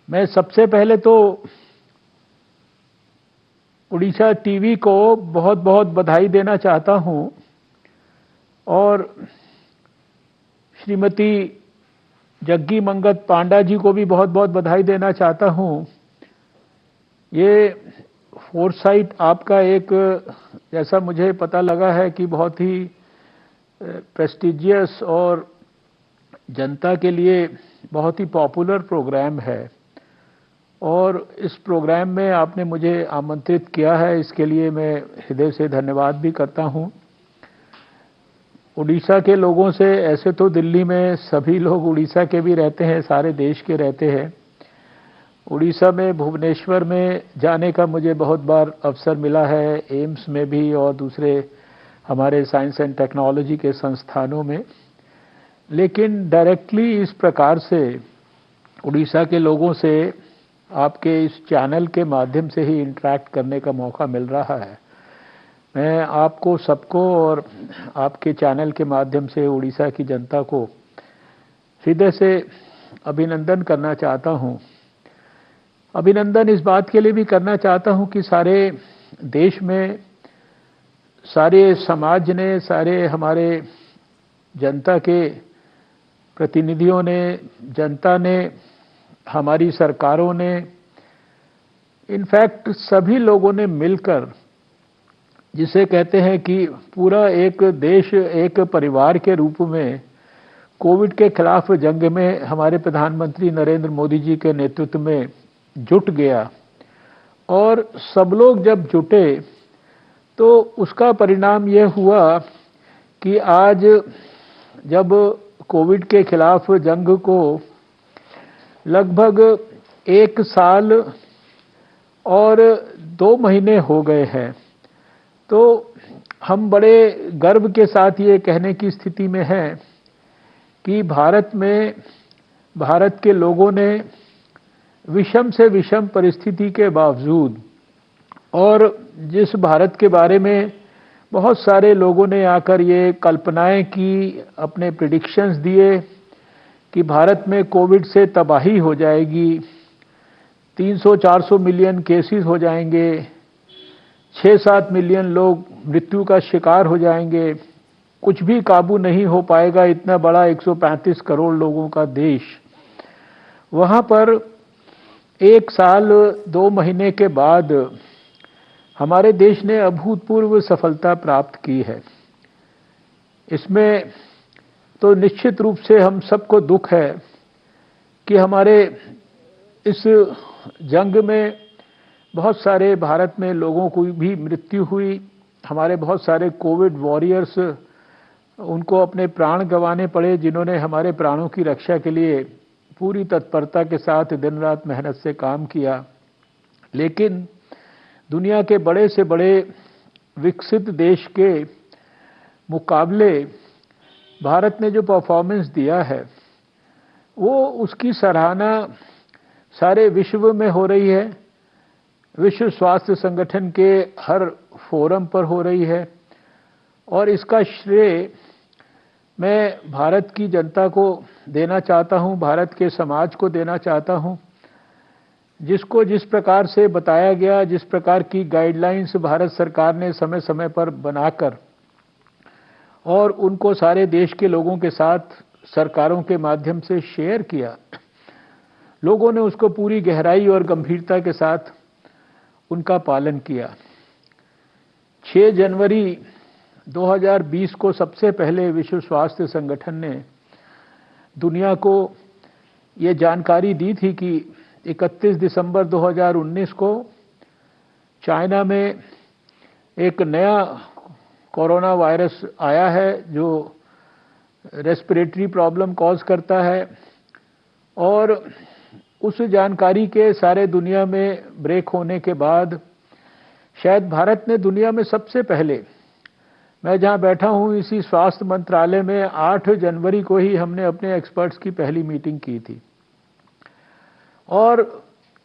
मैं सबसे पहले तो उड़ीसा टीवी को बहुत बहुत बधाई देना चाहता हूं और श्रीमती जग्गी मंगत पांडा जी को भी बहुत बहुत बधाई देना चाहता हूं। ये फोरसाइट आपका एक, जैसा मुझे पता लगा है कि बहुत ही प्रेस्टिजियस और जनता के लिए बहुत ही पॉपुलर प्रोग्राम है और इस प्रोग्राम में आपने मुझे आमंत्रित किया है, इसके लिए मैं हृदय से धन्यवाद भी करता हूं। उड़ीसा के लोगों से, ऐसे तो दिल्ली में सभी लोग उड़ीसा के भी रहते हैं, सारे देश के रहते हैं। उड़ीसा में भुवनेश्वर में जाने का मुझे बहुत बार अवसर मिला है, एम्स में भी और दूसरे हमारे साइंस एंड टेक्नोलॉजी के संस्थानों में। लेकिन डायरेक्टली इस प्रकार से उड़ीसा के लोगों से आपके इस चैनल के माध्यम से ही इंटरैक्ट करने का मौका मिल रहा है। मैं आपको सबको और आपके चैनल के माध्यम से उड़ीसा की जनता को हृदय से अभिनंदन करना चाहता हूं। अभिनंदन इस बात के लिए भी करना चाहता हूं कि सारे देश में, सारे समाज ने, सारे हमारे जनता के प्रतिनिधियों ने, जनता ने, हमारी सरकारों ने, इनफैक्ट सभी लोगों ने मिलकर, जिसे कहते हैं कि पूरा एक देश एक परिवार के रूप में कोविड के खिलाफ जंग में हमारे प्रधानमंत्री नरेंद्र मोदी जी के नेतृत्व में जुट गया। और सब लोग जब जुटे तो उसका परिणाम यह हुआ कि आज जब कोविड के खिलाफ जंग को लगभग 1 साल और 2 महीने हो गए हैं, तो हम बड़े गर्व के साथ ये कहने की स्थिति में हैं कि भारत के लोगों ने विषम से विषम परिस्थिति के बावजूद, और जिस भारत के बारे में बहुत सारे लोगों ने आकर ये कल्पनाएं की, अपने प्रेडिक्शंस दिए कि भारत में कोविड से तबाही हो जाएगी, 300-400 मिलियन केसेस हो जाएंगे, 6-7 मिलियन लोग मृत्यु का शिकार हो जाएंगे, कुछ भी काबू नहीं हो पाएगा, इतना बड़ा 135 करोड़ लोगों का देश। वहां पर 1 साल 2 महीने के बाद हमारे देश ने अभूतपूर्व सफलता प्राप्त की है। इसमें तो निश्चित रूप से हम सबको दुख है कि हमारे इस जंग में बहुत सारे भारत में लोगों की भी मृत्यु हुई। हमारे बहुत सारे कोविड वॉरियर्स, उनको अपने प्राण गंवाने पड़े, जिन्होंने हमारे प्राणों की रक्षा के लिए पूरी तत्परता के साथ दिन रात मेहनत से काम किया। लेकिन दुनिया के बड़े से बड़े विकसित देश के मुकाबले भारत ने जो परफॉर्मेंस दिया है, वो उसकी सराहना सारे विश्व में हो रही है, विश्व स्वास्थ्य संगठन के हर फोरम पर हो रही है। और इसका श्रेय मैं भारत की जनता को देना चाहता हूं, भारत के समाज को देना चाहता हूं, जिसको जिस प्रकार से बताया गया, जिस प्रकार की गाइडलाइंस भारत सरकार ने समय समय पर बनाकर और उनको सारे देश के लोगों के साथ सरकारों के माध्यम से शेयर किया, लोगों ने उसको पूरी गहराई और गंभीरता के साथ उनका पालन किया। 6 जनवरी 2020 को सबसे पहले विश्व स्वास्थ्य संगठन ने दुनिया को ये जानकारी दी थी कि 31 दिसंबर 2019 को चाइना में एक नया कोरोना वायरस आया है जो रेस्पिरेटरी प्रॉब्लम कॉज करता है। और उस जानकारी के सारे दुनिया में ब्रेक होने के बाद शायद भारत ने दुनिया में सबसे पहले, मैं जहां बैठा हूं इसी स्वास्थ्य मंत्रालय में, 8 जनवरी को ही हमने अपने एक्सपर्ट्स की पहली मीटिंग की थी और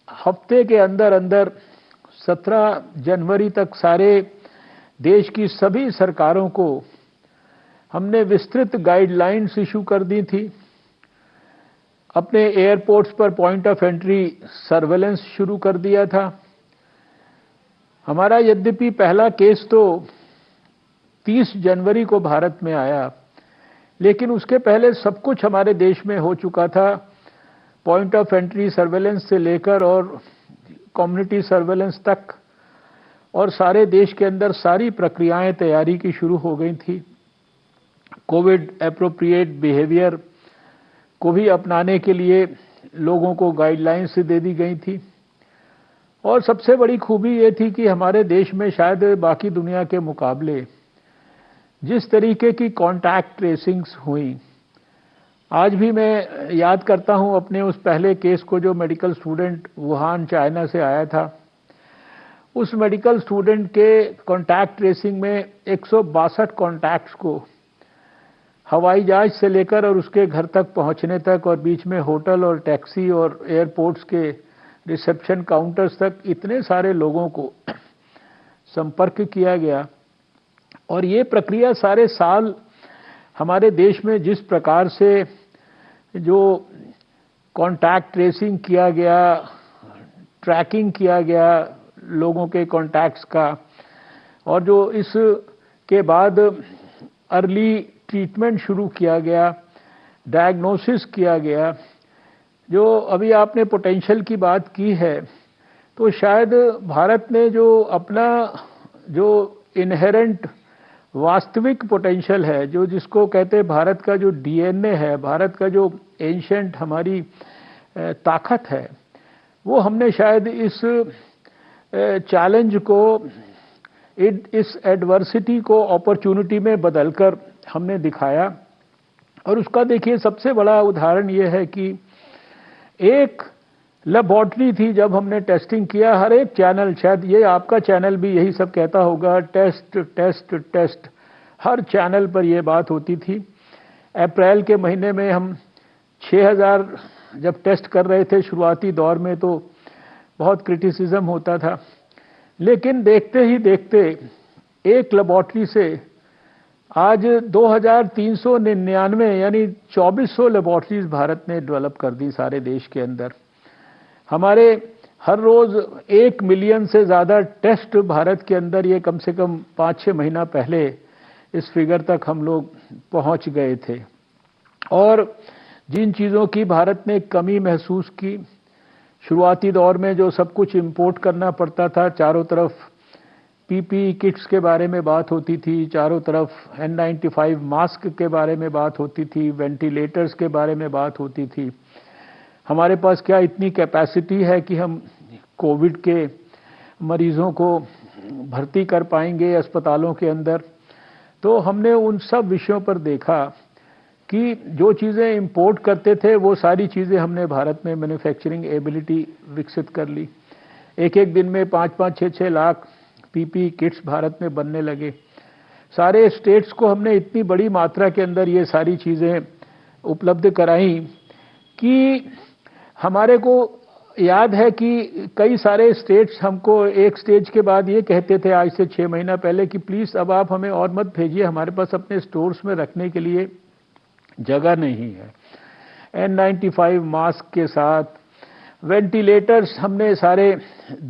हफ्ते के अंदर अंदर 17 जनवरी तक सारे देश की सभी सरकारों को हमने विस्तृत गाइडलाइंस इशू कर दी थी। अपने एयरपोर्ट्स पर पॉइंट ऑफ एंट्री सर्वेलेंस शुरू कर दिया था। हमारा यद्यपि पहला केस तो 30 जनवरी को भारत में आया, लेकिन उसके पहले सब कुछ हमारे देश में हो चुका था। पॉइंट ऑफ एंट्री सर्वेलेंस से लेकर और कम्युनिटी सर्वेलेंस तक, और सारे देश के अंदर सारी प्रक्रियाएं तैयारी की शुरू हो गई थी। कोविड एप्रोप्रिएट बिहेवियर को भी अपनाने के लिए लोगों को गाइडलाइंस दे दी गई थी। और सबसे बड़ी खूबी ये थी कि हमारे देश में शायद बाकी दुनिया के मुकाबले जिस तरीके की कॉन्टैक्ट ट्रेसिंग्स हुई, आज भी मैं याद करता हूं अपने उस पहले केस को जो मेडिकल स्टूडेंट वुहान चाइना से आया था। उस मेडिकल स्टूडेंट के कॉन्टैक्ट ट्रेसिंग में 162 कॉन्टैक्ट्स को हवाई जहाज से लेकर और उसके घर तक पहुंचने तक, और बीच में होटल और टैक्सी और एयरपोर्ट्स के रिसेप्शन काउंटर्स तक इतने सारे लोगों को संपर्क किया गया। और ये प्रक्रिया सारे साल हमारे देश में जिस प्रकार से जो कॉन्टैक्ट ट्रेसिंग किया गया, ट्रैकिंग किया गया लोगों के कॉन्टैक्ट्स का, और जो इसके बाद अर्ली ट्रीटमेंट शुरू किया गया, डायग्नोसिस किया गया, जो अभी आपने पोटेंशियल की बात की है, तो शायद भारत ने जो अपना जो इनहेरेंट वास्तविक पोटेंशियल है, जो जिसको कहते हैं भारत का जो डीएनए है, भारत का जो एंशिएंट हमारी ताकत है, वो हमने शायद इस चैलेंज को, इस एडवर्सिटी को अपॉर्चुनिटी में बदलकर हमने दिखाया। और उसका देखिए सबसे बड़ा उदाहरण ये है कि एक लेबोरेटरी थी, जब हमने टेस्टिंग किया, हर एक चैनल, शायद ये आपका चैनल भी यही सब कहता होगा, टेस्ट टेस्ट टेस्ट, हर चैनल पर ये बात होती थी। अप्रैल के महीने में हम 6000 जब टेस्ट कर रहे थे शुरुआती दौर में, तो बहुत क्रिटिसिज्म होता था, लेकिन देखते ही देखते एक लेबोरेटरी से आज 2399 यानी 2400 लेबोरेटरीज भारत ने डेवलप कर दी सारे देश के अंदर। हमारे हर रोज 1 मिलियन से ज़्यादा टेस्ट भारत के अंदर, ये कम से कम 5-6 महीना पहले इस फिगर तक हम लोग पहुंच गए थे। और जिन चीज़ों की भारत ने कमी महसूस की, शुरुआती दौर में जो सब कुछ इंपोर्ट करना पड़ता था, चारों तरफ पीपीई किट्स के बारे में बात होती थी, चारों तरफ N95 मास्क के बारे में बात होती थी, वेंटिलेटर्स के बारे में बात होती थी। हमारे पास क्या इतनी कैपेसिटी है कि हम कोविड के मरीजों को भर्ती कर पाएंगे अस्पतालों के अंदर? तो हमने उन सब विषयों पर देखा कि जो चीज़ें इंपोर्ट करते थे, वो सारी चीज़ें हमने भारत में मैन्युफैक्चरिंग एबिलिटी विकसित कर ली। एक एक दिन में 5-5, 6-6 लाख पीपीई किट्स भारत में बनने लगे। सारे स्टेट्स को हमने इतनी बड़ी मात्रा के अंदर ये सारी चीज़ें उपलब्ध कराई कि हमारे को याद है कि कई सारे स्टेट्स हमको एक स्टेज के बाद ये कहते थे, आज से 6 महीना पहले, कि प्लीज़ अब आप हमें और मत भेजिए, हमारे पास अपने स्टोर्स में रखने के लिए जगह नहीं है। N95 मास्क के साथ वेंटिलेटर्स हमने सारे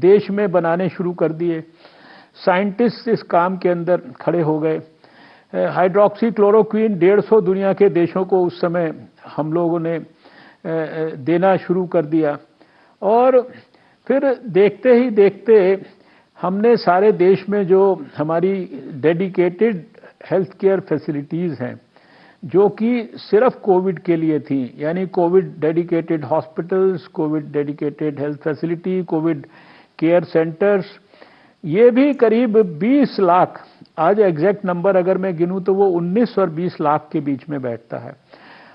देश में बनाने शुरू कर दिए। साइंटिस्ट इस काम के अंदर खड़े हो गए। हाइड्रोक्सी क्लोरोक्वीन 150 दुनिया के देशों को उस समय हम लोगों ने देना शुरू कर दिया। और फिर देखते ही देखते हमने सारे देश में जो हमारी डेडिकेटेड हेल्थ केयर फैसिलिटीज़ हैं, जो कि सिर्फ कोविड के लिए थी, यानी Covid dedicated hospitals, Covid dedicated health facility, Covid care centres, ये भी करीब 20 लाख, आज एग्जैक्ट नंबर अगर मैं गिनूं तो वो 19 और 20 लाख के बीच में बैठता है।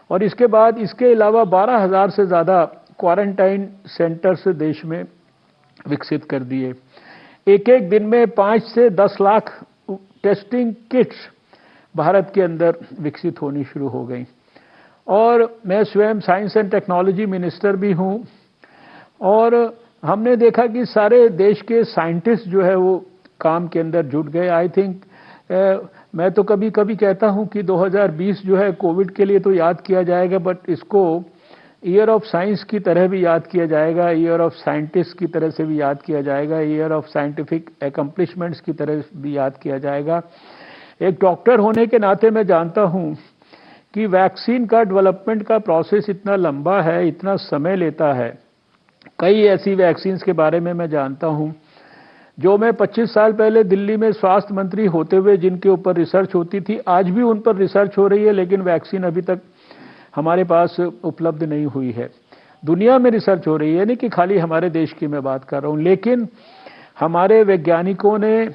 और इसके बाद इसके अलावा 12,000 से ज़्यादा क्वारंटाइन सेंटर्स देश में विकसित कर दिए। एक एक दिन में 5 से 10 लाख टेस्टिंग किट्स भारत के अंदर विकसित होनी शुरू हो गई। और मैं स्वयं साइंस एंड टेक्नोलॉजी मिनिस्टर भी हूँ, और हमने देखा कि सारे देश के साइंटिस्ट जो है वो काम के अंदर जुट गए। आई थिंक मैं तो कभी कभी कहता हूँ कि 2020 जो है कोविड के लिए तो याद किया जाएगा, बट इसको ईयर ऑफ साइंस की तरह भी याद किया जाएगा, ईयर ऑफ साइंटिस्ट की तरह से भी याद किया जाएगा, ईयर ऑफ साइंटिफिक एकम्प्लिशमेंट्स की तरह भी याद किया जाएगा। एक डॉक्टर होने के नाते मैं जानता हूं कि वैक्सीन का डेवलपमेंट का प्रोसेस इतना लंबा है, इतना समय लेता है। कई ऐसी वैक्सीन्स के बारे में मैं जानता हूं जो मैं 25 साल पहले दिल्ली में स्वास्थ्य मंत्री होते हुए जिनके ऊपर रिसर्च होती थी, आज भी उन पर रिसर्च हो रही है, लेकिन वैक्सीन अभी तक हमारे पास उपलब्ध नहीं हुई है। दुनिया में रिसर्च हो रही है, नहीं कि खाली हमारे देश की मैं बात कर रहा हूं, लेकिन हमारे वैज्ञानिकों ने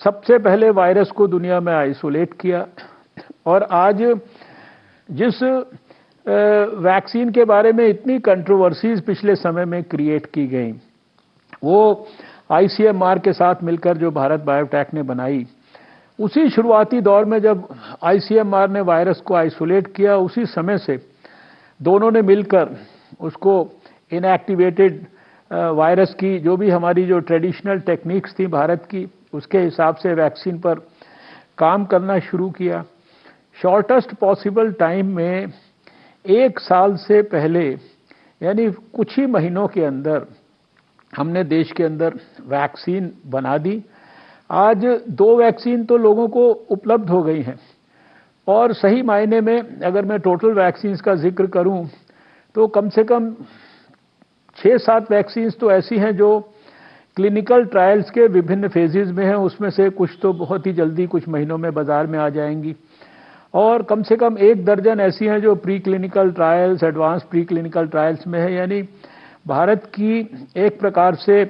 सबसे पहले वायरस को दुनिया में आइसोलेट किया। और आज जिस वैक्सीन के बारे में इतनी कंट्रोवर्सीज पिछले समय में क्रिएट की गई, वो आईसीएमआर के साथ मिलकर जो भारत बायोटेक ने बनाई, उसी शुरुआती दौर में जब आईसीएमआर ने वायरस को आइसोलेट किया, उसी समय से दोनों ने मिलकर उसको इनएक्टिवेटेड वायरस की जो भी हमारी जो ट्रेडिशनल टेक्निक्स थी भारत की, उसके हिसाब से वैक्सीन पर काम करना शुरू किया। शॉर्टेस्ट पॉसिबल टाइम में 1 साल से पहले, यानी कुछ ही महीनों के अंदर हमने देश के अंदर वैक्सीन बना दी। आज 2 वैक्सीन तो लोगों को उपलब्ध हो गई हैं, और सही मायने में अगर मैं टोटल वैक्सीन्स का जिक्र करूं तो कम से कम 6-7 वैक्सीन्स तो ऐसी हैं जो क्लिनिकल ट्रायल्स के विभिन्न फेजेस में हैं। उसमें से कुछ तो बहुत ही जल्दी कुछ महीनों में बाजार में आ जाएंगी, और कम से कम 1 दर्जन ऐसी हैं जो pre clinical trials, advance pre clinical trials में है। यानी भारत की एक प्रकार से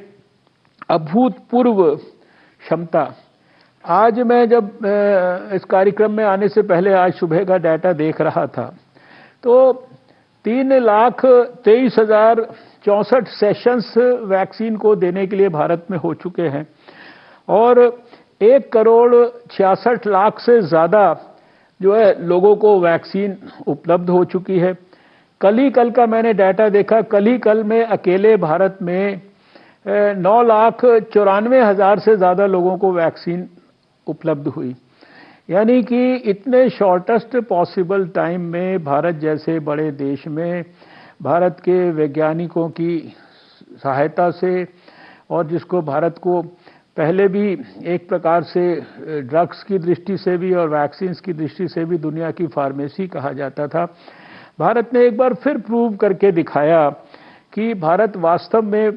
अभूतपूर्व क्षमता। आज मैं जब इस कार्यक्रम में आने से पहले आज सुबह का डाटा देख रहा था तो 3,23,064 सेशंस वैक्सीन को देने के लिए भारत में हो चुके हैं, और 1,66,00,000 से ज़्यादा जो है लोगों को वैक्सीन उपलब्ध हो चुकी है। कल का मैंने डाटा देखा, कल में अकेले भारत में 9,94,000 से ज़्यादा लोगों को वैक्सीन उपलब्ध हुई। यानी कि इतने शॉर्टेस्ट पॉसिबल टाइम में भारत जैसे बड़े देश में भारत के वैज्ञानिकों की सहायता से, और जिसको भारत को पहले भी एक प्रकार से ड्रग्स की दृष्टि से भी और वैक्सीन्स की दृष्टि से भी दुनिया की फार्मेसी कहा जाता था, भारत ने एक बार फिर प्रूव करके दिखाया कि भारत वास्तव में,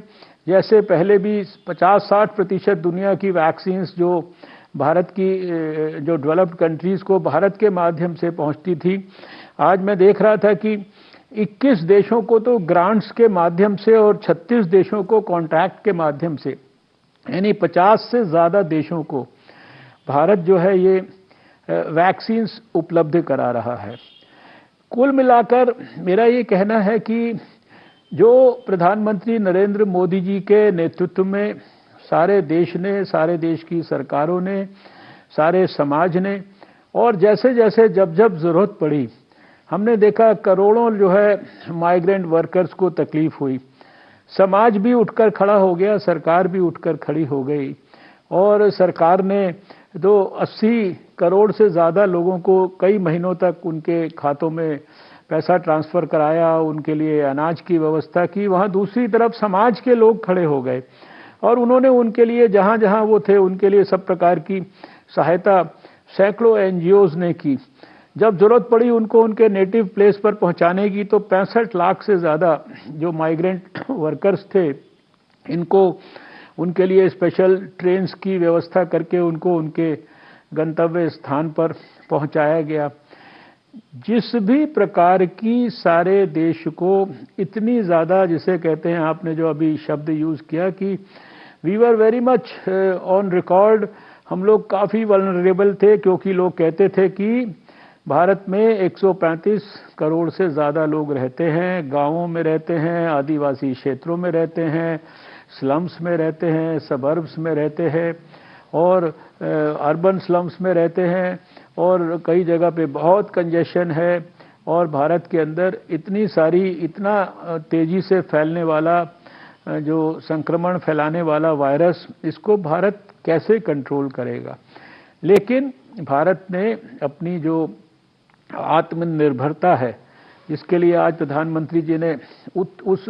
जैसे पहले भी 50-60% दुनिया की वैक्सीन्स जो भारत की जो डेवलप्ड कंट्रीज़ को भारत के माध्यम से पहुंचती थी, आज मैं देख रहा था कि 21 देशों को तो ग्रांट्स के माध्यम से और 36 देशों को कॉन्ट्रैक्ट के माध्यम से, यानी 50 से ज़्यादा देशों को भारत जो है ये वैक्सीन्स उपलब्ध करा रहा है। कुल मिलाकर मेरा ये कहना है कि जो प्रधानमंत्री नरेंद्र मोदी जी के नेतृत्व में सारे देश ने, सारे देश की सरकारों ने, सारे समाज ने, और जैसे जैसे जब ज़रूरत पड़ी, हमने देखा करोड़ों जो है माइग्रेंट वर्कर्स को तकलीफ हुई, समाज भी उठकर खड़ा हो गया, सरकार भी उठकर खड़ी हो गई, और सरकार ने तो 80 करोड़ से ज़्यादा लोगों को कई महीनों तक उनके खातों में पैसा ट्रांसफ़र कराया, उनके लिए अनाज की व्यवस्था की। वहाँ दूसरी तरफ समाज के लोग खड़े हो गए और उन्होंने उनके लिए जहाँ जहाँ वो थे उनके लिए सब प्रकार की सहायता सैकड़ों एनजीओज ने की। जब ज़रूरत पड़ी उनको उनके नेटिव प्लेस पर पहुँचाने की, तो 65 लाख से ज़्यादा जो माइग्रेंट वर्कर्स थे, इनको उनके लिए स्पेशल ट्रेन्स की व्यवस्था करके उनको उनके गंतव्य स्थान पर पहुंचाया गया। जिस भी प्रकार की सारे देश को इतनी ज़्यादा, जिसे कहते हैं, आपने जो अभी शब्द यूज़ किया कि we were very much on record, हम लोग काफ़ी वल्नरेबल थे, क्योंकि लोग कहते थे कि भारत में 135 करोड़ से ज़्यादा लोग रहते हैं, गाँवों में रहते हैं, आदिवासी क्षेत्रों में रहते हैं, स्लम्स में रहते हैं, सबर्ब्स में रहते हैं, और अर्बन स्लम्स में रहते हैं, और कई जगह पे बहुत कंजेशन है, और भारत के अंदर इतना तेज़ी से फैलने वाला जो संक्रमण फैलाने वाला वायरस, इसको भारत कैसे कंट्रोल करेगा। लेकिन भारत ने अपनी जो आत्मनिर्भरता है, जिसके लिए आज प्रधानमंत्री जी ने उस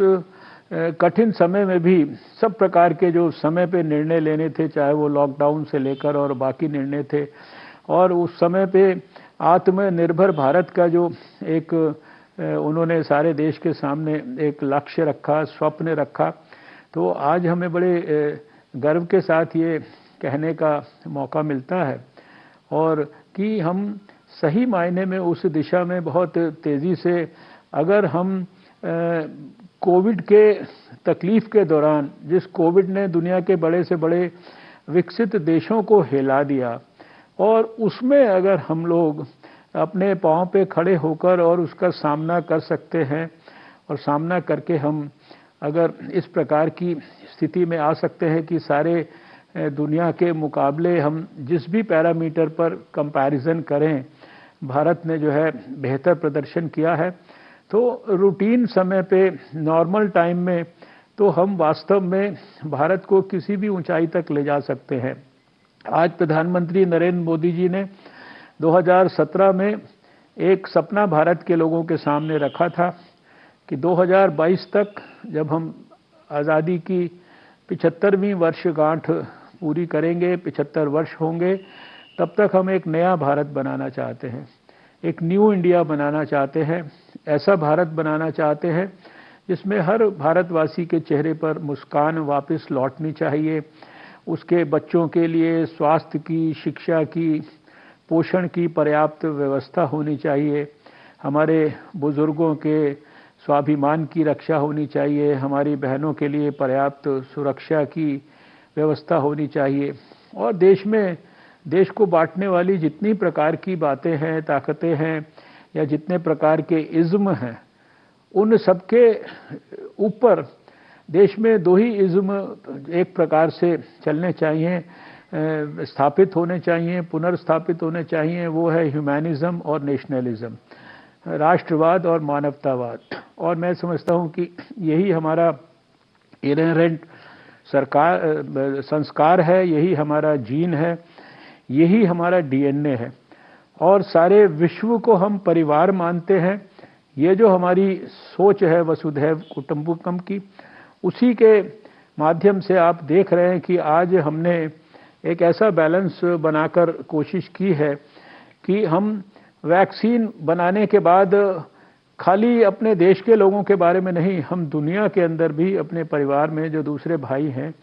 कठिन समय में भी सब प्रकार के जो समय पे निर्णय लेने थे, चाहे वो लॉकडाउन से लेकर और बाकी निर्णय थे, और उस समय पे आत्मनिर्भर भारत का जो एक उन्होंने सारे देश के सामने एक लक्ष्य रखा, स्वप्न रखा। तो आज हमें बड़े गर्व के साथ ये कहने का मौका मिलता है और कि हम सही मायने में उस दिशा में बहुत तेज़ी से, अगर हम कोविड के तकलीफ़ के दौरान, जिस कोविड ने दुनिया के बड़े से बड़े विकसित देशों को हिला दिया, और उसमें अगर हम लोग अपने पाँव पे खड़े होकर और उसका सामना कर सकते हैं, और सामना करके हम अगर इस प्रकार की स्थिति में आ सकते हैं कि सारे दुनिया के मुकाबले हम जिस भी पैरामीटर पर कंपैरिजन करें, भारत ने जो है बेहतर प्रदर्शन किया है, तो रूटीन समय पे नॉर्मल टाइम में तो हम वास्तव में भारत को किसी भी ऊंचाई तक ले जा सकते हैं। आज प्रधानमंत्री नरेंद्र मोदी जी ने 2017 में एक सपना भारत के लोगों के सामने रखा था कि 2022 तक जब हम आज़ादी की 75वीं वर्षगांठ पूरी करेंगे, 75 वर्ष होंगे, तब तक हम एक नया भारत बनाना चाहते हैं, एक न्यू इंडिया बनाना चाहते हैं। ऐसा भारत बनाना चाहते हैं जिसमें हर भारतवासी के चेहरे पर मुस्कान वापस लौटनी चाहिए, उसके बच्चों के लिए स्वास्थ्य की, शिक्षा की, पोषण की पर्याप्त व्यवस्था होनी चाहिए, हमारे बुजुर्गों के स्वाभिमान की रक्षा होनी चाहिए, हमारी बहनों के लिए पर्याप्त सुरक्षा की व्यवस्था होनी चाहिए, और देश को बांटने वाली जितनी प्रकार की बातें हैं, ताकतें हैं, या जितने प्रकार के इज़्म हैं, उन सबके ऊपर देश में दो ही इज़्म एक प्रकार से चलने चाहिए, स्थापित होने चाहिए, पुनर्स्थापित होने चाहिए। वो है ह्यूमैनिज़्म और नेशनलिज़्म, राष्ट्रवाद और मानवतावाद। और मैं समझता हूँ कि यही हमारा इनहेरेंट संस्कार है, यही हमारा जीन है, यही हमारा डीएनए है, और सारे विश्व को हम परिवार मानते हैं। ये जो हमारी सोच है वसुधैव कुटुंबकम की, उसी के माध्यम से आप देख रहे हैं कि आज हमने एक ऐसा बैलेंस बनाकर कोशिश की है कि हम वैक्सीन बनाने के बाद खाली अपने देश के लोगों के बारे में नहीं, हम दुनिया के अंदर भी अपने परिवार में जो दूसरे भाई हैं,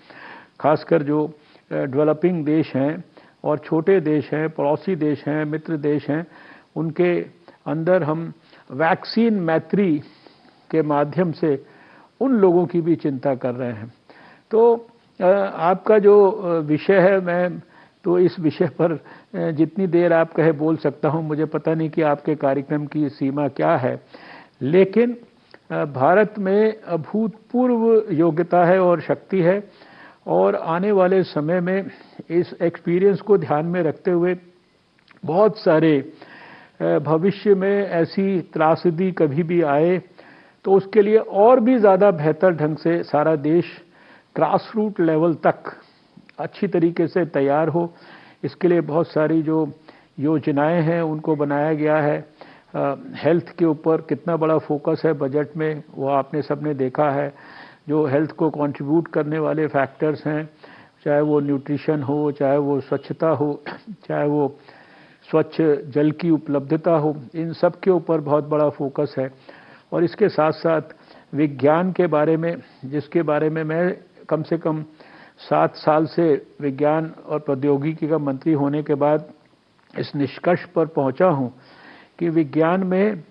खासकर जो डेवलपिंग देश हैं और छोटे देश हैं, पड़ोसी देश हैं, मित्र देश हैं, उनके अंदर हम वैक्सीन मैत्री के माध्यम से उन लोगों की भी चिंता कर रहे हैं। तो आपका जो विषय है, मैं तो इस विषय पर जितनी देर आप कहे बोल सकता हूं। मुझे पता नहीं कि आपके कार्यक्रम की सीमा क्या है, लेकिन भारत में अभूतपूर्व योग्यता है और शक्ति है, और आने वाले समय में इस एक्सपीरियंस को ध्यान में रखते हुए बहुत सारे भविष्य में ऐसी त्रासदी कभी भी आए तो उसके लिए और भी ज़्यादा बेहतर ढंग से सारा देश ग्रास रूट लेवल तक अच्छी तरीके से तैयार हो। इसके लिए बहुत सारी जो योजनाएं हैं उनको बनाया गया है। हेल्थ के ऊपर कितना बड़ा फोकस है बजट में, वो आपने सबने देखा है। जो हेल्थ को कंट्रीब्यूट करने वाले फैक्टर्स हैं, चाहे वो न्यूट्रिशन हो, चाहे वो स्वच्छता हो, चाहे वो स्वच्छ जल की उपलब्धता हो, इन सब के ऊपर बहुत बड़ा फोकस है। और इसके साथ साथ विज्ञान के बारे में, जिसके बारे में मैं कम से कम 7 साल से विज्ञान और प्रौद्योगिकी का मंत्री होने के बाद इस निष्कर्ष पर पहुंचा हूं कि विज्ञान में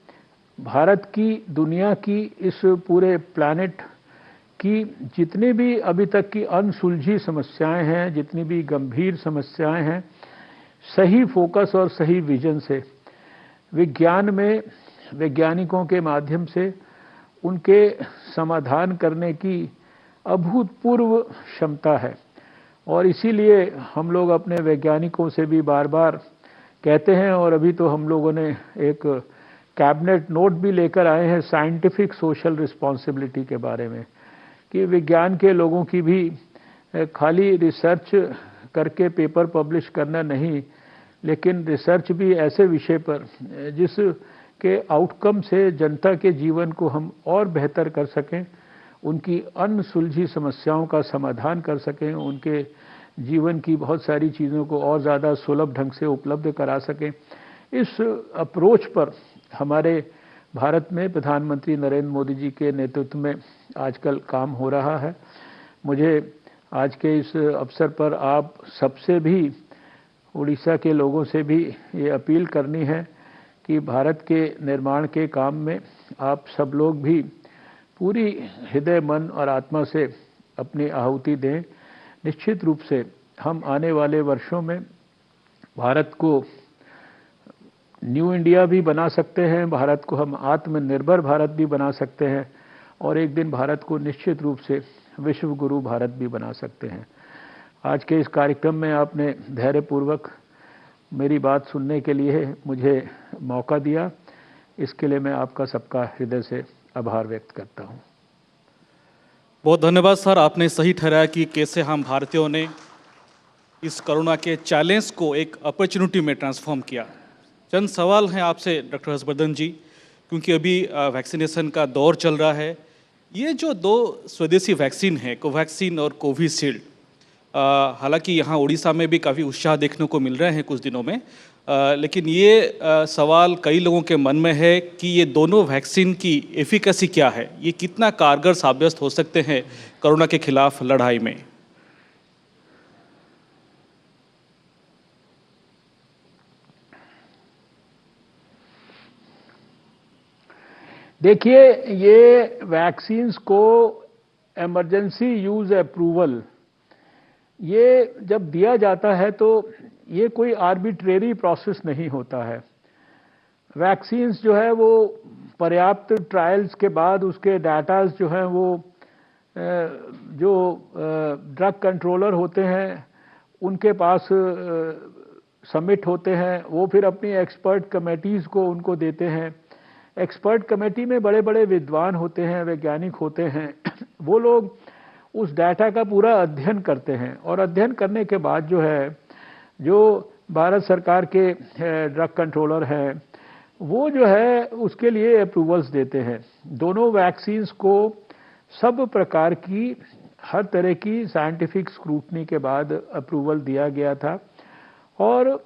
भारत की, दुनिया की, इस पूरे प्लैनेट की जितनी भी अभी तक की अनसुलझी समस्याएं हैं, जितनी भी गंभीर समस्याएं हैं, सही फोकस और सही विजन से विज्ञान में वैज्ञानिकों के माध्यम से उनके समाधान करने की अभूतपूर्व क्षमता है। और इसीलिए हम लोग अपने वैज्ञानिकों से भी बार बार कहते हैं, और अभी तो हम लोगों ने एक कैबिनेट नोट भी लेकर आए हैं साइंटिफिक सोशल रिस्पॉन्सिबिलिटी के बारे में, कि विज्ञान के लोगों की भी खाली रिसर्च करके पेपर पब्लिश करना नहीं, लेकिन रिसर्च भी ऐसे विषय पर के आउटकम से जनता के जीवन को हम और बेहतर कर सकें, उनकी अनसुलझी समस्याओं का समाधान कर सकें, उनके जीवन की बहुत सारी चीज़ों को और ज़्यादा सुलभ ढंग से उपलब्ध करा सकें। इस अप्रोच पर हमारे भारत में प्रधानमंत्री नरेंद्र मोदी जी के नेतृत्व में आजकल काम हो रहा है। मुझे आज के इस अवसर पर आप सबसे भी, उड़ीसा के लोगों से भी ये अपील करनी है कि भारत के निर्माण के काम में आप सब लोग भी पूरी हृदय, मन और आत्मा से अपनी आहुति दें। निश्चित रूप से हम आने वाले वर्षों में भारत को न्यू इंडिया भी बना सकते हैं, भारत को हम आत्मनिर्भर भारत भी बना सकते हैं और एक दिन भारत को निश्चित रूप से विश्व गुरु भारत भी बना सकते हैं। आज के इस कार्यक्रम में आपने धैर्यपूर्वक मेरी बात सुनने के लिए मुझे मौका दिया, इसके लिए मैं आपका सबका हृदय से आभार व्यक्त करता हूँ। बहुत धन्यवाद सर, आपने सही ठहराया कि कैसे हम भारतीयों ने इस कोरोना के चैलेंज को एक अपॉर्चुनिटी में ट्रांसफॉर्म किया। चंद सवाल हैं आपसे डॉक्टर हर्षवर्धन जी, क्योंकि अभी वैक्सीनेशन का दौर चल रहा है। ये जो दो स्वदेशी वैक्सीन है, कोवैक्सीन और कोविशील्ड, हालांकि यहाँ उड़ीसा में भी काफ़ी उत्साह देखने को मिल रहे हैं कुछ दिनों में, लेकिन ये सवाल कई लोगों के मन में है कि ये दोनों वैक्सीन की एफिकेसी क्या है, ये कितना कारगर साबित हो सकते हैं कोरोना के खिलाफ लड़ाई में। देखिए, ये वैक्सीन्स को इमरजेंसी यूज अप्रूवल ये जब दिया जाता है तो ये कोई आर्बिट्रेरी प्रोसेस नहीं होता है। वैक्सीन्स जो है वो पर्याप्त ट्रायल्स के बाद उसके डाटाज जो हैं वो जो ड्रग कंट्रोलर होते हैं उनके पास सबमिट होते हैं, वो फिर अपनी एक्सपर्ट कमेटीज़ को उनको देते हैं। एक्सपर्ट कमेटी में बड़े बड़े विद्वान होते हैं, वैज्ञानिक होते हैं, वो लोग उस डाटा का पूरा अध्ययन करते हैं और अध्ययन करने के बाद जो है, जो भारत सरकार के ड्रग कंट्रोलर हैं वो जो है उसके लिए अप्रूवल्स देते हैं। दोनों वैक्सीन्स को सब प्रकार की, हर तरह की साइंटिफिक स्क्रूटनी के बाद अप्रूवल दिया गया था और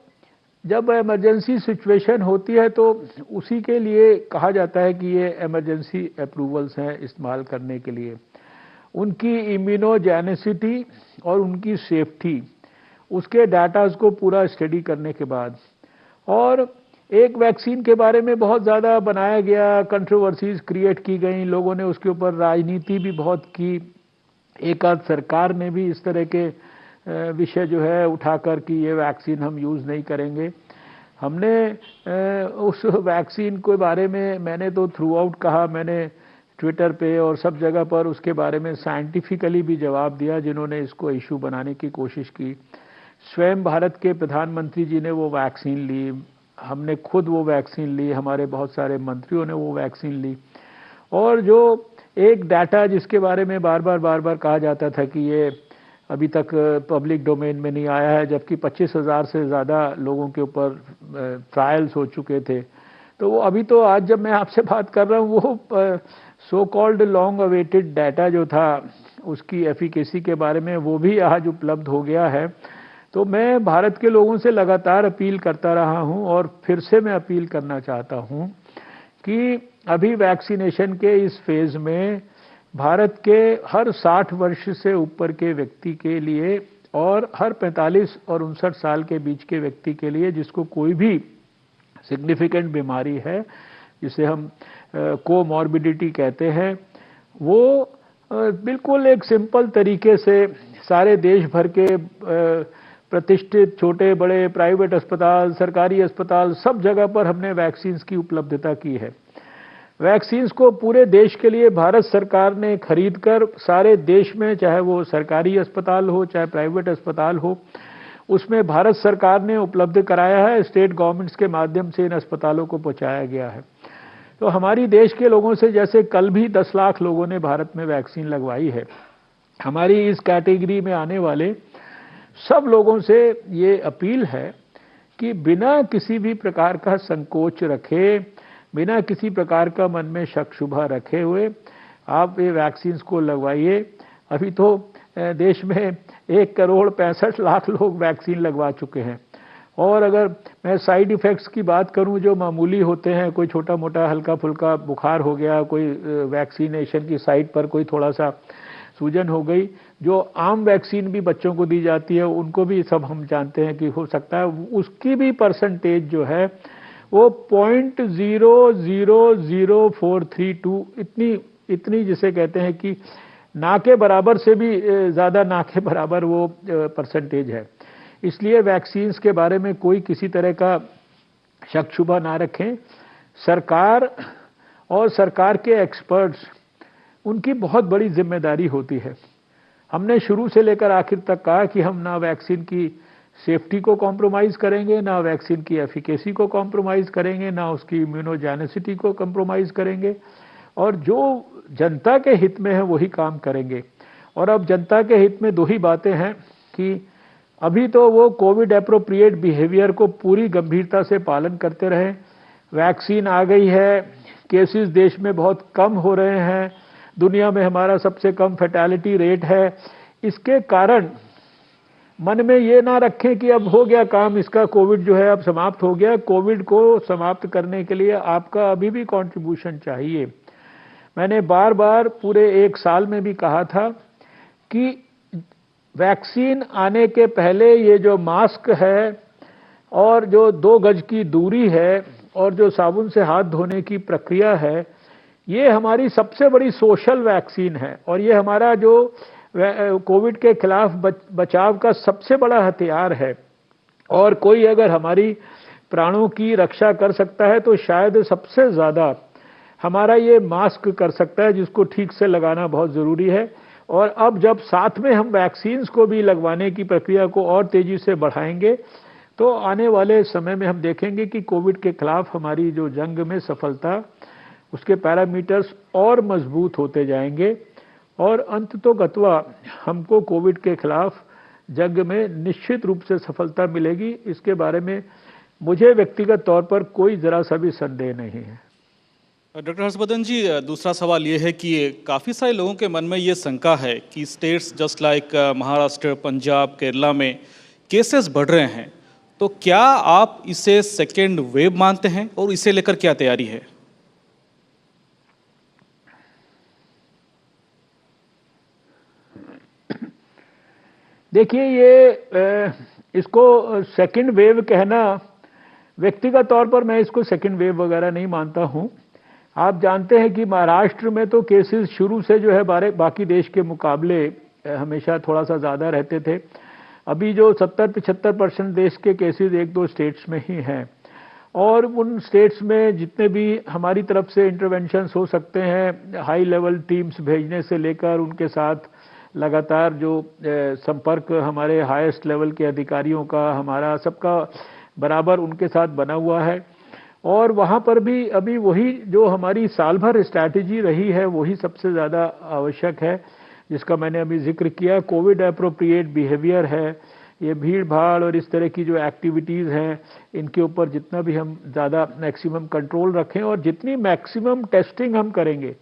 जब इमरजेंसी सिचुएशन होती है तो उसी के लिए कहा जाता है कि ये इमरजेंसी अप्रूवल्स हैं इस्तेमाल करने के लिए। उनकी इम्यूनोजेनिसिटी और उनकी सेफ्टी, उसके डाटाज को पूरा स्टडी करने के बाद, और एक वैक्सीन के बारे में बहुत ज़्यादा बनाया गया, कंट्रोवर्सीज क्रिएट की गई, लोगों ने उसके ऊपर राजनीति भी बहुत की। एक आध सरकार ने भी इस तरह के विषय जो है उठाकर कि ये वैक्सीन हम यूज़ नहीं करेंगे। हमने उस वैक्सीन के बारे में, मैंने तो थ्रू आउट कहा, मैंने ट्विटर पे और सब जगह पर उसके बारे में साइंटिफिकली भी जवाब दिया जिन्होंने इसको इशू बनाने की कोशिश की। स्वयं भारत के प्रधानमंत्री जी ने वो वैक्सीन ली, हमने खुद वो वैक्सीन ली, हमारे बहुत सारे मंत्रियों ने वो वैक्सीन ली। और जो एक डाटा जिसके बारे में बार बार कहा जाता था कि ये अभी तक पब्लिक डोमेन में नहीं आया है, जबकि 25,000 से ज़्यादा लोगों के ऊपर ट्रायल्स हो चुके थे, तो वो अभी तो आज जब मैं आपसे बात कर रहा हूँ वो so called long awaited data जो था उसकी एफिकेसी के बारे में वो भी आज उपलब्ध हो गया है। तो मैं भारत के लोगों से लगातार अपील करता रहा हूं और फिर से मैं अपील करना चाहता हूं कि अभी वैक्सीनेशन के इस फेज में भारत के हर 60 वर्ष से ऊपर के व्यक्ति के लिए और हर 45 और 59 साल के बीच के व्यक्ति के लिए जिसको कोई भी सिग्निफिकेंट बीमारी है, जिसे हम कोमॉर्बिडिटी कहते हैं, वो बिल्कुल एक सिंपल तरीके से सारे देश भर के प्रतिष्ठित छोटे बड़े प्राइवेट अस्पताल, सरकारी अस्पताल, सब जगह पर हमने वैक्सीन्स की उपलब्धता की है। वैक्सीन्स को पूरे देश के लिए भारत सरकार ने खरीदकर सारे देश में, चाहे वो सरकारी अस्पताल हो चाहे प्राइवेट अस्पताल हो, उसमें भारत सरकार ने उपलब्ध कराया है। स्टेट गवर्नमेंट्स के माध्यम से इन अस्पतालों को पहुंचाया गया है। तो हमारी देश के लोगों से, जैसे कल भी 10 लाख लोगों ने भारत में वैक्सीन लगवाई है, हमारी इस कैटेगरी में आने वाले सब लोगों से ये अपील है कि बिना किसी भी प्रकार का संकोच रखे बिना किसी प्रकार का मन में शक शुबा रखे हुए आप ये वैक्सीन को लगवाइए। अभी तो देश में 1,65,00,000 लोग वैक्सीन लगवा चुके हैं। और अगर मैं साइड इफ़ेक्ट्स की बात करूं जो मामूली होते हैं, कोई छोटा मोटा हल्का फुल्का बुखार हो गया, कोई वैक्सीनेशन की साइट पर कोई थोड़ा सा सूजन हो गई, जो आम वैक्सीन भी बच्चों को दी जाती है उनको भी सब हम जानते हैं कि हो सकता है, उसकी भी परसेंटेज जो है वो 0.00432 इतनी जिसे कहते हैं कि ना के बराबर से भी ज़्यादा ना के बराबर वो परसेंटेज है। इसलिए वैक्सीन्स के बारे में कोई किसी तरह का शक शुबा ना रखें। सरकार और सरकार के एक्सपर्ट्स, उनकी बहुत बड़ी जिम्मेदारी होती है। हमने शुरू से लेकर आखिर तक कहा कि हम ना वैक्सीन की सेफ्टी को कॉम्प्रोमाइज़ करेंगे, ना वैक्सीन की एफिकेसी को कॉम्प्रोमाइज़ करेंगे, ना उसकी इम्यूनोजेनिसिटी को कॉम्प्रोमाइज़ करेंगे, और जो जनता के हित में है वही काम करेंगे। और अब जनता के हित में दो ही बातें हैं कि अभी तो वो कोविड एप्रोप्रिएट बिहेवियर को पूरी गंभीरता से पालन करते रहें। वैक्सीन आ गई है, केसेस देश में बहुत कम हो रहे हैं, दुनिया में हमारा सबसे कम फैटेलिटी रेट है। इसके कारण मन में ये ना रखें कि अब हो गया काम इसका, कोविड जो है अब समाप्त हो गया। कोविड को समाप्त करने के लिए आपका अभी भी कंट्रीब्यूशन चाहिए। मैंने बार बार पूरे 1 साल में भी कहा था कि वैक्सीन आने के पहले ये जो मास्क है और जो 2 गज की दूरी है और जो साबुन से हाथ धोने की प्रक्रिया है, ये हमारी सबसे बड़ी सोशल वैक्सीन है और ये हमारा जो कोविड के खिलाफ बचाव का सबसे बड़ा हथियार है। और कोई अगर हमारी प्राणों की रक्षा कर सकता है तो शायद सबसे ज़्यादा हमारा ये मास्क कर सकता है, जिसको ठीक से लगाना बहुत ज़रूरी है। और अब जब साथ में हम वैक्सीन्स को भी लगवाने की प्रक्रिया को और तेज़ी से बढ़ाएंगे तो आने वाले समय में हम देखेंगे कि कोविड के खिलाफ हमारी जो जंग में सफलता, उसके पैरामीटर्स और मजबूत होते जाएंगे और अंततोगत्वा हमको कोविड के खिलाफ जंग में निश्चित रूप से सफलता मिलेगी। इसके बारे में मुझे व्यक्तिगत तौर पर कोई ज़रा सा भी संदेह नहीं है। डॉक्टर हर्षवर्धन जी, दूसरा सवाल ये है कि काफ़ी सारे लोगों के मन में ये शंका है कि states just like Maharashtra, Punjab, Kerala में केसेस बढ़ रहे हैं, तो क्या आप इसे सेकेंड वेव मानते हैं और इसे लेकर क्या तैयारी है? देखिए, ये इसको सेकंड वेव कहना, व्यक्तिगत तौर पर मैं इसको सेकंड वेव वगैरह नहीं मानता हूं। आप जानते हैं कि महाराष्ट्र में तो केसेस शुरू से जो है बाकी देश के मुकाबले हमेशा थोड़ा सा ज़्यादा रहते थे। अभी जो 70-75% देश के केसेस 1-2 स्टेट्स में ही हैं और उन स्टेट्स में जितने भी हमारी तरफ से इंटरवेंशंस हो सकते हैं, हाई लेवल टीम्स भेजने से लेकर उनके साथ लगातार जो संपर्क हमारे हाईएस्ट लेवल के अधिकारियों का, हमारा सबका बराबर उनके साथ बना हुआ है। और वहाँ पर भी अभी वही जो हमारी साल भर स्ट्रैटेजी रही है वही सबसे ज़्यादा आवश्यक है, जिसका मैंने अभी जिक्र किया। कोविड एप्रोप्रिएट बिहेवियर है, ये भीड़ भाड़ और इस तरह की जो एक्टिविटीज़ हैं, इनके ऊपर जितना भी हम ज़्यादा मैक्सिमम कंट्रोल रखें और जितनी मैक्सिमम टेस्टिंग हम करेंगे,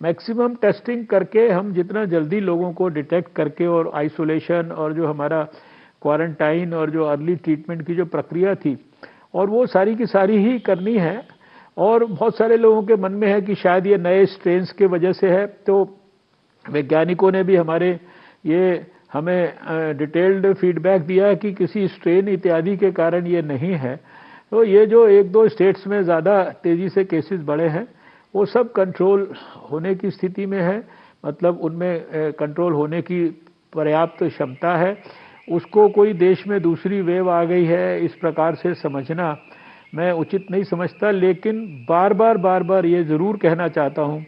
मैक्सिमम टेस्टिंग करके हम जितना जल्दी लोगों को डिटेक्ट करके और आइसोलेशन और जो हमारा क्वारंटाइन और जो अर्ली ट्रीटमेंट की जो प्रक्रिया थी, और वो सारी की सारी ही करनी है। और बहुत सारे लोगों के मन में है कि शायद ये नए स्ट्रेन्स के वजह से है, तो वैज्ञानिकों ने भी ये हमें डिटेल्ड फीडबैक दिया कि किसी स्ट्रेन इत्यादि के कारण ये नहीं है। तो ये जो 1-2 स्टेट्स में ज़्यादा तेज़ी से केसेस बढ़े हैं, वो सब कंट्रोल होने की स्थिति में है, मतलब उनमें कंट्रोल होने की पर्याप्त क्षमता है। उसको कोई देश में दूसरी वेव आ गई है इस प्रकार से समझना मैं उचित नहीं समझता। लेकिन बार बार ये ज़रूर कहना चाहता हूँ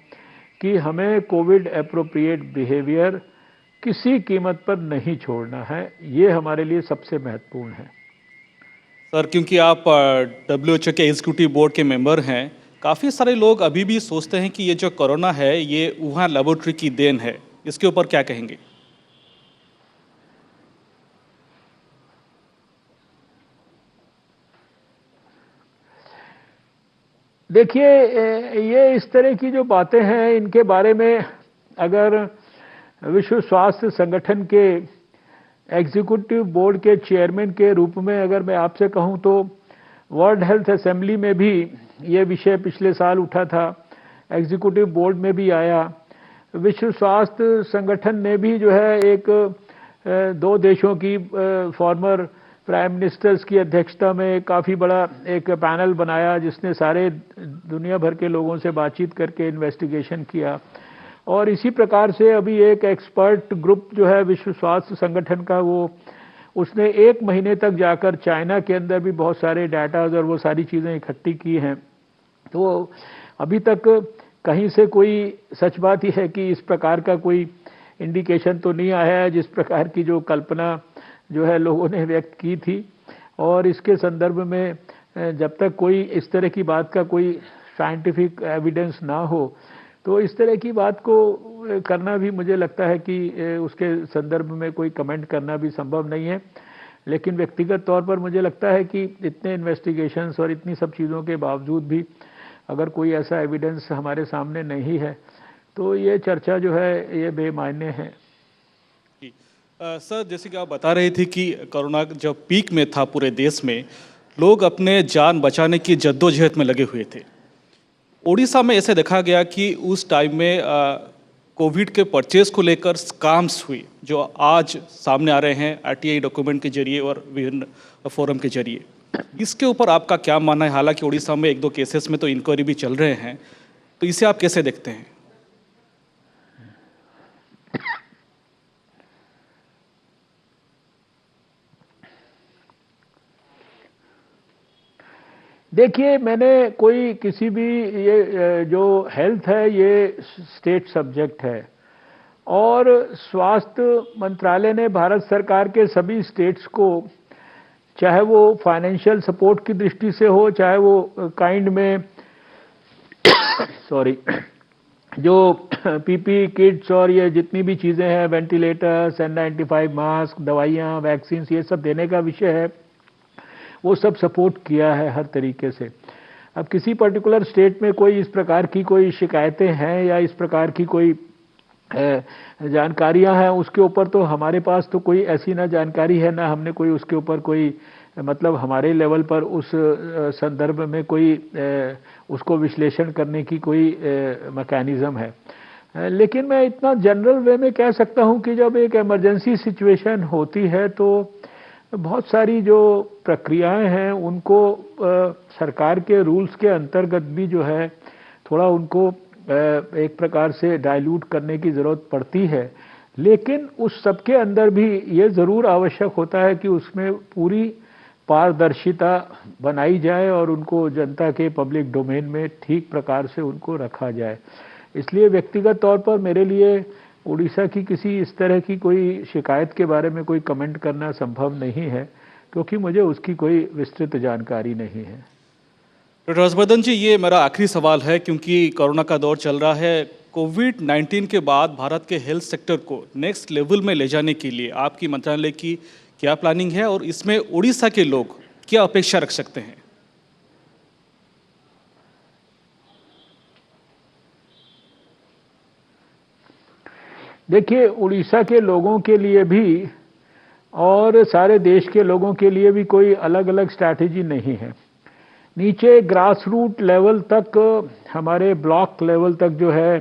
कि हमें कोविड एप्रोप्रिएट बिहेवियर किसी कीमत पर नहीं छोड़ना है, ये हमारे लिए सबसे महत्वपूर्ण है। सर, क्योंकि आप WHO के एग्जीक्यूटिव बोर्ड के मेंबर हैं, काफ़ी सारे लोग अभी भी सोचते हैं कि ये जो कोरोना है ये वुहान लेबोरेटरी की देन है, इसके ऊपर क्या कहेंगे? देखिए, ये इस तरह की जो बातें हैं, इनके बारे में अगर विश्व स्वास्थ्य संगठन के एग्जीक्यूटिव बोर्ड के चेयरमैन के रूप में अगर मैं आपसे कहूं तो वर्ल्ड हेल्थ असेंबली में भी ये विषय पिछले साल उठा था, एग्जीक्यूटिव बोर्ड में भी आया। विश्व स्वास्थ्य संगठन ने भी जो है एक दो देशों की फॉर्मर प्राइम मिनिस्टर्स की अध्यक्षता में काफ़ी बड़ा एक पैनल बनाया, जिसने सारे दुनिया भर के लोगों से बातचीत करके इन्वेस्टिगेशन किया। और इसी प्रकार से अभी एक एक्सपर्ट ग्रुप जो है विश्व स्वास्थ्य संगठन का, वो उसने 1 महीने तक जाकर चाइना के अंदर भी बहुत सारे डाटाज और वो सारी चीज़ें इकट्ठी की हैं। तो अभी तक कहीं से कोई, सच बात ही है कि इस प्रकार का कोई इंडिकेशन तो नहीं आया है जिस प्रकार की जो कल्पना जो है लोगों ने व्यक्त की थी। और इसके संदर्भ में जब तक कोई इस तरह की बात का कोई साइंटिफिक एविडेंस ना हो, तो इस तरह की बात को करना भी मुझे लगता है कि उसके संदर्भ में कोई कमेंट करना भी संभव नहीं है। लेकिन व्यक्तिगत तौर पर मुझे लगता है कि इतने इन्वेस्टिगेशंस और इतनी सब चीज़ों के बावजूद भी अगर कोई ऐसा एविडेंस हमारे सामने नहीं है, तो ये चर्चा जो है ये बेमायने है। सर, जैसे कि आप बता रहे थे कि कोरोना जब पीक में था पूरे देश में, लोग अपने जान बचाने की जद्दोजहद में लगे हुए थे। उड़ीसा में ऐसे देखा गया कि उस टाइम में कोविड के परचेज को लेकर स्कैम्स हुई, जो आज सामने आ रहे हैं आरटीआई डॉक्यूमेंट के जरिए और विभिन्न फोरम के जरिए। इसके ऊपर आपका क्या मानना है? हालांकि उड़ीसा में 1-2 केसेस में तो इंक्वायरी भी चल रहे हैं, तो इसे आप कैसे देखते हैं? देखिए, मैंने कोई किसी भी, ये जो हेल्थ है ये स्टेट सब्जेक्ट है और स्वास्थ्य मंत्रालय ने भारत सरकार के सभी स्टेट्स को, चाहे वो फाइनेंशियल सपोर्ट की दृष्टि से हो, चाहे वो काइंड में सॉरी जो पीपी किट्स और ये जितनी भी चीज़ें हैं, वेंटिलेटर्स, N95 मास्क, दवाइयाँ, वैक्सीन, ये सब देने का विषय है, वो सब सपोर्ट किया है हर तरीके से। अब किसी पर्टिकुलर स्टेट में कोई इस प्रकार की कोई शिकायतें हैं या इस प्रकार की कोई जानकारियां हैं, उसके ऊपर तो हमारे पास तो कोई ऐसी ना जानकारी है, ना हमने कोई उसके ऊपर कोई, मतलब हमारे लेवल पर उस संदर्भ में कोई उसको विश्लेषण करने की कोई मैकेनिज्म है। लेकिन मैं इतना जनरल वे में कह सकता हूं कि जब एक इमरजेंसी सिचुएशन होती है तो बहुत सारी जो प्रक्रियाएं हैं उनको सरकार के रूल्स के अंतर्गत भी जो है थोड़ा उनको एक प्रकार से डाइल्यूट करने की ज़रूरत पड़ती है। लेकिन उस सबके अंदर भी ये ज़रूर आवश्यक होता है कि उसमें पूरी पारदर्शिता बनाई जाए और उनको जनता के पब्लिक डोमेन में ठीक प्रकार से उनको रखा जाए। इसलिए व्यक्तिगत तौर पर मेरे लिए उड़ीसा की किसी इस तरह की कोई शिकायत के बारे में कोई कमेंट करना संभव नहीं है, क्योंकि मुझे उसकी कोई विस्तृत जानकारी नहीं है। डॉक्टर हर्षवर्धन जी, ये मेरा आखिरी सवाल है, क्योंकि कोरोना का दौर चल रहा है। कोविड-19 के बाद भारत के हेल्थ सेक्टर को नेक्स्ट लेवल में ले जाने के लिए आपकी मंत्रालय की क्या प्लानिंग है और इसमें उड़ीसा के लोग क्या अपेक्षा रख सकते हैं? देखिए, उड़ीसा के लोगों के लिए भी और सारे देश के लोगों के लिए भी कोई अलग अलग स्ट्रैटेजी नहीं है। नीचे ग्रास रूट लेवल तक, हमारे ब्लॉक लेवल तक जो है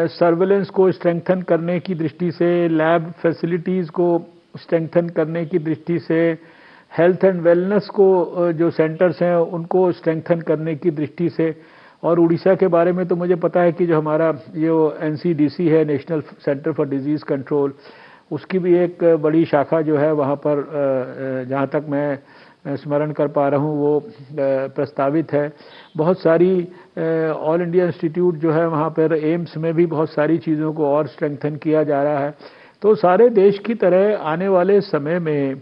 सर्वेलेंस को स्ट्रेंथन करने की दृष्टि से, लैब फैसिलिटीज़ को स्ट्रेंथन करने की दृष्टि से, हेल्थ एंड वेलनेस को जो सेंटर्स हैं उनको स्ट्रेंथन करने की दृष्टि से, और उड़ीसा के बारे में तो मुझे पता है कि जो हमारा जो NCDC है, national centre for disease control, उसकी भी एक बड़ी शाखा जो है वहाँ पर जहाँ तक मैं स्मरण कर पा रहा हूँ वो प्रस्तावित है। बहुत सारी ऑल इंडिया इंस्टीट्यूट जो है वहाँ पर एम्स में भी बहुत सारी चीज़ों को और स्ट्रेंथन किया जा रहा है। तो सारे देश की तरह आने वाले समय में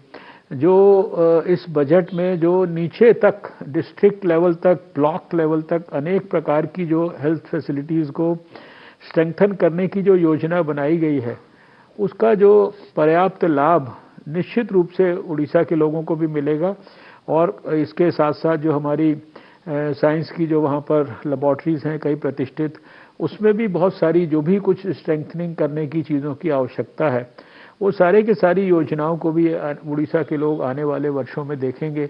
जो इस बजट में जो नीचे तक, डिस्ट्रिक्ट लेवल तक, ब्लॉक लेवल तक अनेक प्रकार की जो हेल्थ फैसिलिटीज़ को स्ट्रेंथन करने की जो योजना बनाई गई है, उसका जो पर्याप्त लाभ निश्चित रूप से उड़ीसा के लोगों को भी मिलेगा। और इसके साथ साथ जो हमारी साइंस की जो वहाँ पर लेबॉर्ट्रीज़ हैं कई प्रतिष्ठित, उसमें भी बहुत सारी जो भी कुछ स्ट्रेंथनिंग करने की चीज़ों की आवश्यकता है, वो सारे के सारी योजनाओं को भी उड़ीसा के लोग आने वाले वर्षों में देखेंगे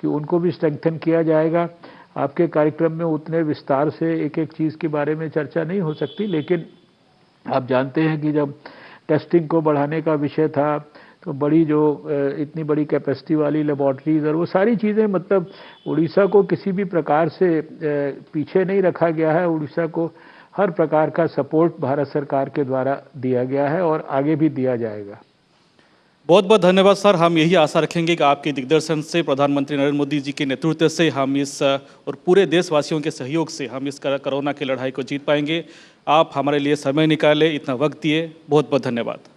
कि उनको भी स्ट्रेंथन किया जाएगा। आपके कार्यक्रम में उतने विस्तार से एक-एक चीज़ के बारे में चर्चा नहीं हो सकती, लेकिन आप जानते हैं कि जब टेस्टिंग को बढ़ाने का विषय था, तो बड़ी जो इतनी बड़ी कैपेसिटी वाली लेबॉर्ट्रीज़ और वो सारी चीज़ें, मतलब उड़ीसा को किसी भी प्रकार से पीछे नहीं रखा गया है। उड़ीसा को हर प्रकार का सपोर्ट भारत सरकार के द्वारा दिया गया है और आगे भी दिया जाएगा। बहुत बहुत धन्यवाद सर। हम यही आशा रखेंगे कि आपके दिग्दर्शन से, प्रधानमंत्री नरेंद्र मोदी जी के नेतृत्व से हम इस और पूरे देशवासियों के सहयोग से हम इस कोरोना की लड़ाई को जीत पाएंगे। आप हमारे लिए समय निकाले, इतना वक्त दिए, बहुत बहुत धन्यवाद।